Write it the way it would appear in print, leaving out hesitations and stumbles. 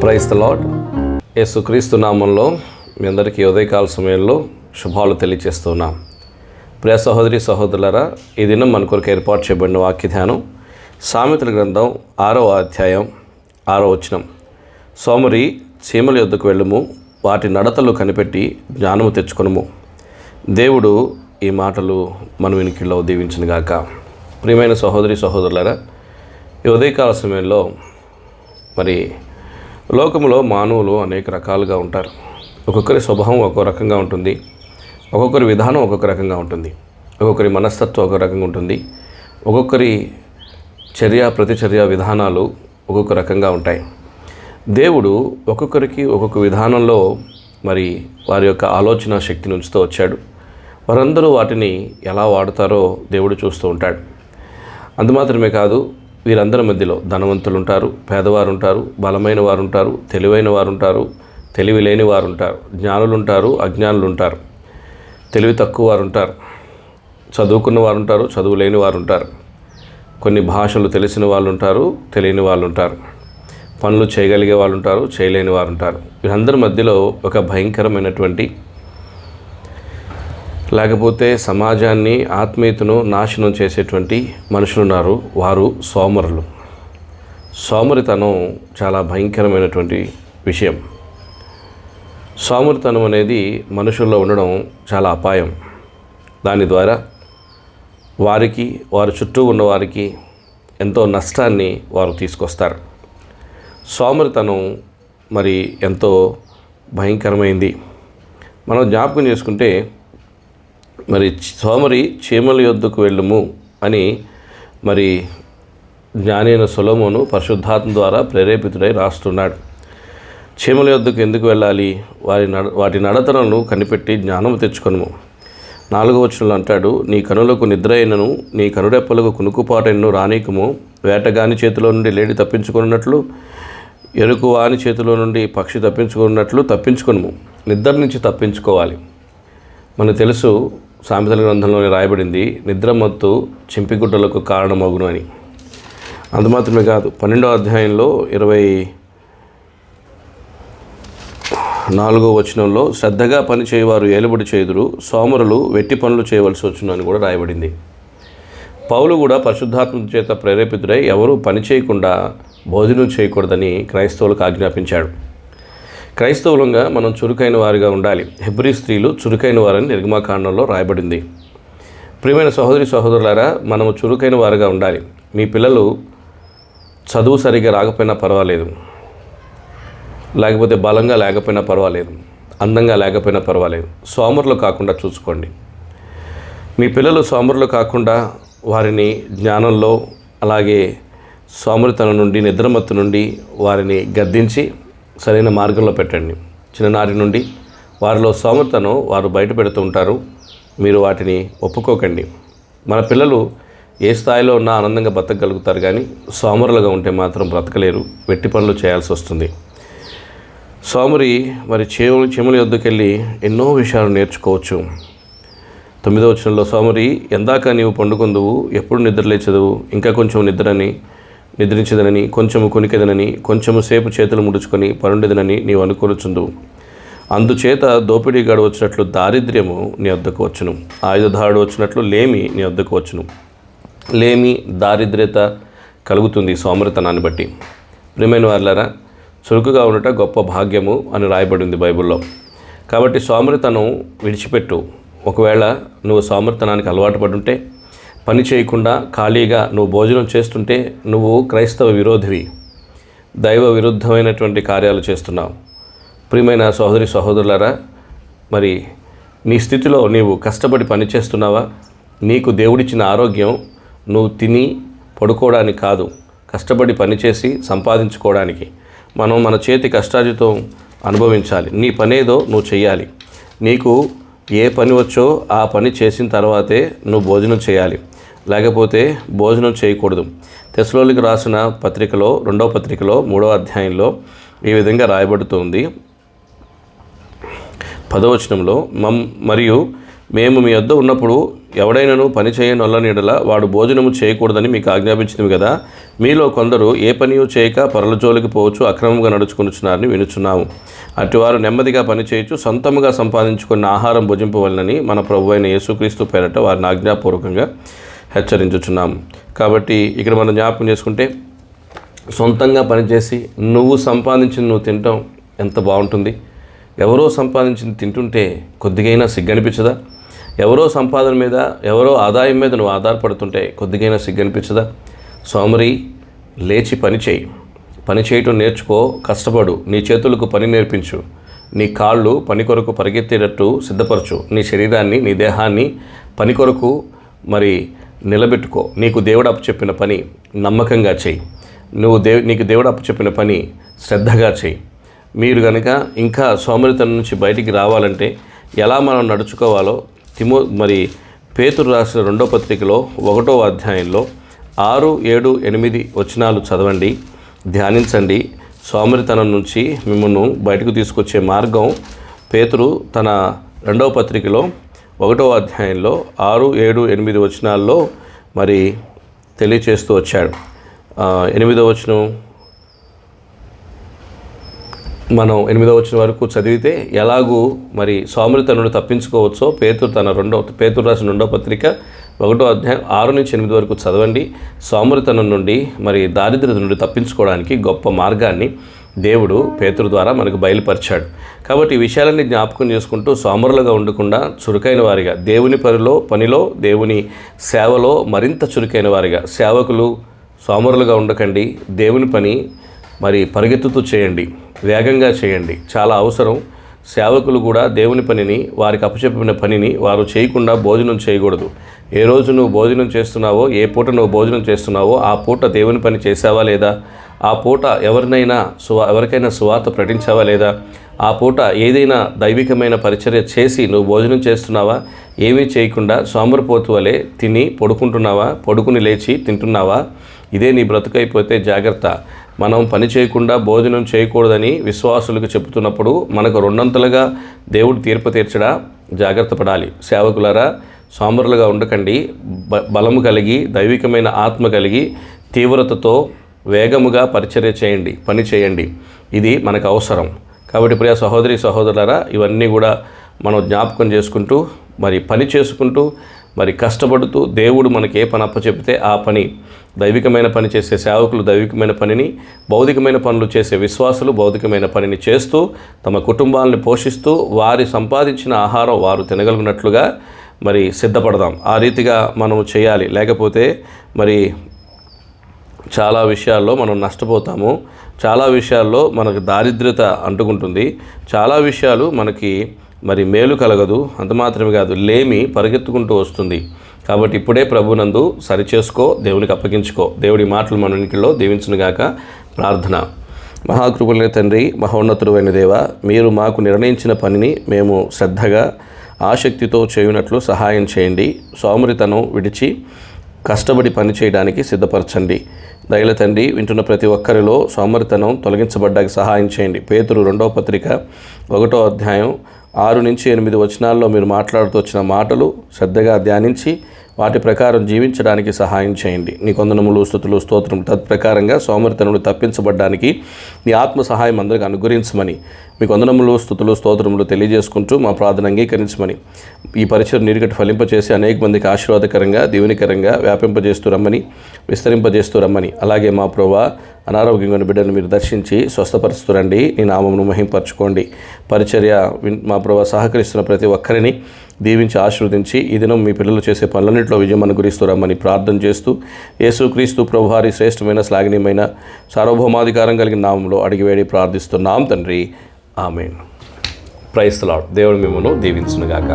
Praise the lord. యేసుక్రీస్తు నామంలో మీ అందరికీ ఉదయకాల సమయంలో శుభాలు తెలియజేస్తున్నాం. ప్రియ సహోదరి సహోదరులారా, ఈ దినం మన కొరకు ఏర్పాటు చేయబడిన వాక్య ధ్యానం సామెతల గ్రంథం 6వ అధ్యాయం 6వ వచనం. సోమరి చీమల యొద్దకు వెళ్ళుము, వాటి నడతలు కనిపెట్టి జ్ఞానము తెచ్చుకొనుము. దేవుడు ఈ మాటలు మన వినికిడిలో దీవించునుగాక. ప్రియమైన సహోదరి సహోదరులారా, ఈ ఉదయకాల సమయంలో మరి లోకంలో మానవులు అనేక రకాలుగా ఉంటారు. ఒక్కొక్కరి స్వభావం ఒక్కో రకంగా ఉంటుంది, ఒక్కొక్కరి విధానం ఒక్కొక్క రకంగా ఉంటుంది, ఒక్కొక్కరి మనస్తత్వం ఒక రకంగా ఉంటుంది, ఒక్కొక్కరి చర్య ప్రతిచర్య విధానాలు ఒక్కొక్క రకంగా ఉంటాయి. దేవుడు ఒక్కొక్కరికి ఒక్కొక్క విధానంలో మరి వారి యొక్క ఆలోచన శక్తిని ఉంచుతూ వచ్చాడు. వారందరూ వాటిని ఎలా వాడతారో దేవుడు చూస్తూ ఉంటాడు. అందుమాత్రమే కాదు, వీరందరి మధ్యలో ధనవంతులు ఉంటారు, పేదవారు ఉంటారు, బలమైన వారు ఉంటారు, తెలివైన వారు ఉంటారు, తెలివి లేని వారు ఉంటారు, జ్ఞానులు ఉంటారు, అజ్ఞానులు ఉంటారు, తెలివి తక్కువ వారు ఉంటారు, చదువుకున్న వారు ఉంటారు, చదువు లేని వారు ఉంటారు, కొన్ని భాషలు తెలిసిన వాళ్ళు ఉంటారు, తెలియని వాళ్ళు ఉంటారు, పనులు చేయగలిగే వాళ్ళు ఉంటారు, చేయలేని వారు ఉంటారు. వీరందరి మధ్యలో ఒక భయంకరమైనటువంటి, లేకపోతే సమాజాన్ని ఆత్మీయతను నాశనం చేసేటువంటి మనుషులు ఉన్నారు. వారు సోమరులు. సోమరితనం చాలా భయంకరమైనటువంటి విషయం. సోమరితనం అనేది మనుషుల్లో ఉండడం చాలా అపాయం. దాని ద్వారా వారికి, వారి చుట్టూ ఉన్నవారికి ఎంతో నష్టాన్ని వారు తీసుకొస్తారు. సోమరితనం మరి ఎంతో భయంకరమైంది. మనం జ్ఞాపకం చేసుకుంటే, మరి సోమరి చీమల యొద్దకు వెళ్ళుము అని మరి జ్ఞాని అయిన సొలొమోను పరిశుద్ధాత్మ ద్వారా ప్రేరేపితుడై రాస్తున్నాడు. చీమల యొద్దకు ఎందుకు వెళ్ళాలి? వాటి నడతలను కనిపెట్టి జ్ఞానము తెచ్చుకొనుము. 4వ వచనంలో అంటాడు, నీ కనులకు నిద్ర అయినను, నీ కనురెప్పలకు కునుకుపాటైనను రానీకము. వేటగాని చేతిలో నుండి లేడి తప్పించుకున్నట్లు, ఎరుకువాని చేతిలో నుండి పక్షి తప్పించుకున్నట్లు తప్పించుకొనుము. నిద్ర నుంచి తప్పించుకోవాలి. మనకు తెలుసు, సామెతల గ్రంథంలోనే రాయబడింది, నిద్రమత్తు చింపిగుడ్డలకు కారణమగును అని. అందుమాత్రమే కాదు, 12వ అధ్యాయంలో 24వ వచనంలో శ్రద్ధగా పని చేయవారు ఏలుబడి చేయుదురు, సోమరులు వెట్టి పనులు చేయవలసి వచ్చును అని కూడా రాయబడింది. పౌలు కూడా పరిశుద్ధాత్మ చేత ప్రేరేపితుడై ఎవరూ పని చేయకుండా భోజనం చేయకూడదని క్రైస్తవులకు ఆజ్ఞాపించాడు. క్రైస్తవులంగా మనం చురుకైన వారిగా ఉండాలి. హెబ్రీ స్త్రీలు చురుకైన వారని నిర్గమాకాండంలో రాయబడింది. ప్రియమైన సహోదరి సహోదరులారా, మనము చురుకైన వారుగా ఉండాలి. మీ పిల్లలు చదువు సరిగా రాకపోయినా పర్వాలేదు, లేకపోతే బలంగా లేకపోయినా పర్వాలేదు, అందంగా లేకపోయినా పర్వాలేదు, సోమరులు కాకుండా చూసుకోండి. మీ పిల్లలు సోమరులు కాకుండా వారిని జ్ఞానంలో, అలాగే సోమరితనం నుండి, నిద్రమత్తు నుండి వారిని గద్దించి సరైన మార్గంలో పెట్టండి. చిన్ననాటి నుండి వారిలో సోమరితనం వారు బయట పెడుతూ ఉంటారు. మీరు వాటిని ఒప్పుకోకండి. మన పిల్లలు ఏ స్థాయిలో ఉన్నా ఆనందంగా బ్రతకగలుగుతారు, కానీ సోమరులుగా ఉంటే మాత్రం బ్రతకలేరు, వెట్టి పనులు చేయాల్సి వస్తుంది. సోమరి మరి చీమల యొద్దకు వెళ్ళి ఎన్నో విషయాలు నేర్చుకోవచ్చు. 9వ వచనంలో, సోమరి ఎందాక నీవు పండుకొందువు, ఎప్పుడు నిద్రలేచదువు, ఇంకా కొంచెం నిద్రించదనని, కొంచెము కొనికెదనని, కొంచెము సేపు చేతులు ముడుచుకొని పరుండెదనని నీవు అనుకొనుచుందువు. అందుచేత దోపిడీగాడు వచ్చినట్లు దారిద్ర్యము నీ వద్దకు వచ్చును, ఆయుధదారుడు వచ్చినట్లు లేమి నీ వద్దకు వచ్చును. లేమి, దారిద్ర్యత కలుగుతుంది సోమరితనాన్ని బట్టి. ప్రియమైన వారులారా, చురుకుగా ఉండట గొప్ప భాగ్యము అని రాయబడింది బైబిల్లో. కాబట్టి సోమరితనం విడిచిపెట్టు. ఒకవేళ నువ్వు సోమరితనానికి అలవాటు పడుంటే, పని చేయకుండా ఖాళీగా నువ్వు భోజనం చేస్తుంటే, నువ్వు క్రైస్తవ విరోధివి, దైవ విరుద్ధమైనటువంటి కార్యాలు చేస్తున్నావు. ప్రియమైన సహోదరి సహోదరులారా, మరి నీ స్థితిలో నీవు కష్టపడి పని చేస్తున్నావా? నీకు దేవుడిచ్చిన ఆరోగ్యం నువ్వు తిని పడుకోవడానికి కాదు, కష్టపడి పనిచేసి సంపాదించుకోవడానికి. మనం మన చేతి కష్టార్జితం అనుభవించాలి. నీ పనేదో నువ్వు చెయ్యాలి. నీకు ఏ పని వచ్చో ఆ పని చేసిన తర్వాతే నువ్వు భోజనం చేయాలి, లేకపోతే భోజనం చేయకూడదు. తెస్సలోనికీయులకు రాసిన పత్రికలో 2వ పత్రికలో 3వ అధ్యాయంలో ఈ విధంగా రాయబడుతుంది. 10వ వచనంలో, మరియు మేము మీ వద్ద ఉన్నప్పుడు ఎవడైనాను పని చేయని వల్ల నీడల వాడు భోజనము చేయకూడదని మీకు ఆజ్ఞాపించింది కదా. మీలో కొందరు ఏ పనియూ చేయక పరుల జోలికి పోవచ్చు, అక్రమంగా నడుచుకొనుచున్నారని వినుచున్నాము. అటువారు నెమ్మదిగా పని చేయొచ్చు, సొంతముగా సంపాదించుకున్న ఆహారం భుజింపవలనని మన ప్రభు అయిన యేసుక్రీస్తు పేరట వారిని ఆజ్ఞాపూర్వకంగా హెచ్చరించుచున్నాము. కాబట్టి ఇక్కడ మనం జ్ఞాపకం చేసుకుంటే, సొంతంగా పనిచేసి నువ్వు సంపాదించింది నువ్వు తినటం ఎంత బాగుంటుంది. ఎవరో సంపాదించింది తింటుంటే కొద్దిగైనా సిగ్గనిపించదా? ఎవరో సంపాదన మీద, ఎవరో ఆదాయం మీద నువ్వు ఆధారపడుతుంటే కొద్దిగైనా సిగ్గనిపించదా? సోమరి, లేచి పని చేయి. పని చేయటం నేర్చుకో, కష్టపడు. నీ చేతులకు పని నేర్పించు. నీ కాళ్ళు పని కొరకు పరిగెత్తేటట్టు సిద్ధపరచు. నీ శరీరాన్ని, నీ దేహాన్ని పని కొరకు నిలబెట్టుకో. నీకు దేవుడు అప్పచెప్పిన పని నమ్మకంగా చేయి. నీకు దేవుడు అప్పచెప్పిన పని శ్రద్ధగా చేయి. మీరు కనుక ఇంకా సోమరితనం నుంచి బయటికి రావాలంటే ఎలా మనం నడుచుకోవాలో పేతురు రాసిన 2వ పత్రికలో 1వ అధ్యాయంలో 6, 7, 8 వచనాలు చదవండి, ధ్యానించండి. సోమరితనం నుంచి మిమ్మల్ని బయటకు తీసుకొచ్చే మార్గం పేతురు తన 2వ పత్రికలో 1వ అధ్యాయంలో 6, 7, 8 వచనాల్లో తెలియచేస్తూ వచ్చాడు. 8వ వచనం మనం 8వ వచనం వరకు చదివితే ఎలాగూ సోమరితనుడు తప్పించుకోవచ్చో పేతురు రాసిన 2వ పత్రిక 1వ అధ్యాయం 6 నుంచి 8 వరకు చదవండి. సోమరితనం నుండి దారిద్ర్యత నుండి తప్పించుకోవడానికి గొప్ప మార్గాన్ని దేవుడు పేతురు ద్వారా మనకు బయలుపరిచాడు. కాబట్టి ఈ విషయాలన్నీ జ్ఞాపకం చేసుకుంటూ సోమరులుగా ఉండకుండా చురుకైన వారిగా, దేవుని పనిలో దేవుని సేవలో మరింత చురుకైన వారిగా, సేవకులు సోమరులుగా ఉండకండి. దేవుని పని పరిగెత్తుతూ చేయండి, వేగంగా చేయండి. చాలా అవసరం. సేవకులు కూడా దేవుని పనిని, వారికి అప్పచెప్పిన పనిని వారు చేయకుండా భోజనం చేయకూడదు. ఏ రోజు నువ్వు భోజనం చేస్తున్నావో, ఏ పూట నువ్వు భోజనం చేస్తున్నావో ఆ పూట దేవుని పని చేసావా లేదా? ఆ పూట ఎవరికైనా సువార్త ప్రకటించావా లేదా? ఆ పూట ఏదైనా దైవికమైన పరిచర్య చేసి నువ్వు భోజనం చేస్తున్నావా? ఏమీ చేయకుండా సోమరిపోతు వలె తిని పడుకుంటున్నావా? పడుకుని లేచి తింటున్నావా? ఇదే నీ బ్రతుకైపోతే జాగ్రత్త. మనం పని చేయకుండా భోజనం చేయకూడదని విశ్వాసులకు చెబుతున్నప్పుడు మనకు 2 దేవుడు తీర్పు తీర్చడా? జాగ్రత్త పడాలి. సేవకులారా, సోమరులుగా ఉండకండి. బలము కలిగి, దైవికమైన ఆత్మ కలిగి, తీవ్రతతో వేగముగా పరిచర్య చేయండి, పని చేయండి. ఇది మనకు అవసరం. కాబట్టి ప్రియ సహోదరి సహోదరులారా, ఇవన్నీ కూడా మనం జ్ఞాపకం చేసుకుంటూ పని చేసుకుంటూ కష్టపడుతూ దేవుడు మనకి ఏ పని అప్పచెప్తే ఆ పని, దైవికమైన పని చేసే సేవకులు దైవికమైన పనిని, భౌతికమైన పనులు చేసే విశ్వాసులు భౌతికమైన పనిని చేస్తూ తమ కుటుంబాలను పోషిస్తూ వారి సంపాదించిన ఆహారం వారు తినగలిగినట్లుగా సిద్ధపడదాం. ఆ రీతిగా మనం చేయాలి. లేకపోతే చాలా విషయాల్లో మనం నష్టపోతాము. చాలా విషయాల్లో మనకు దారిద్ర్యత అంటుకుంటుంది. చాలా విషయాలు మనకి మేలు కలగదు. అంత మాత్రమే కాదు, లేమి పరిగెత్తుకుంటూ వస్తుంది. కాబట్టి ఇప్పుడే ప్రభునందు సరిచేసుకో, దేవునికి అప్పగించుకో. దేవుడి మాటలు మన ఇంటిలో దీవించునుగాక. ప్రార్థన. మహాకృపలైన తండ్రి, మహోన్నతుడైన దేవ, మీరు మాకు నిర్ణయించిన పనిని మేము శ్రద్ధగా ఆసక్తితో చేయునట్లు సహాయం చేయండి. సోమరితనం విడిచి కష్టపడి పని చేయడానికి సిద్ధపరచండి. దయల తండ్రి, వింటున్న ప్రతి ఒక్కరిలో సోమరితనం తొలగించబడ్డానికి సహాయం చేయండి. పేతురు 2వ పత్రిక 1వ అధ్యాయం 6 నుంచి 8 వచనాల్లో మీరు మాట్లాడుతూ వచ్చిన మాటలు శ్రద్ధగా ధ్యానించి వాటి ప్రకారం జీవించడానికి సహాయం చేయండి. నీ కొందనములు, స్తుతులు, స్తోత్రం తత్ప్రకారంగా సోమరితనుడు తప్పించబడ్డానికి నీ ఆత్మ సహాయం అందరికీ అనుగ్రహించమని మీ కొందనములు, స్తుతులు, స్తోత్రములు తెలియజేసుకుంటూ మా ప్రార్థన అంగీకరించమని, ఈ పరిచయం నీరుగట్టి ఫలింపచేసి అనేక మందికి ఆశీర్వాదకరంగా, దీవెనికరంగా వ్యాపింపజేస్తూ రమ్మని, విస్తరింపజేస్తూ రమ్మని, అలాగే మా ప్రభువా, అనారోగ్యంగా ఉన్న బిడ్డను మీరు దర్శించి స్వస్థపరుస్తురండి. నీ నామమును మహింపరచుకోండి. పరిచర్య మా ప్రభువా సహకరిస్తున్న ప్రతి ఒక్కరిని దీవించి ఆశీర్వదించి ఈ దినం మీ పిల్లలు చేసే పనులన్నింటిలో విజయం అనుగ్రహిస్తూ రమ్మని ప్రార్థన చేస్తూ యేసుక్రీస్తు ప్రభువారి శ్రేష్టమైన శ్లాఘనీయమైన సార్వభౌమాధికారం కలిగిన నామంలో అడిగివేడి ప్రార్థిస్తున్నాం తండ్రి. ఆమేన్. Praise the lord. దేవుడు మిమ్మల్ని దీవించునుగాక.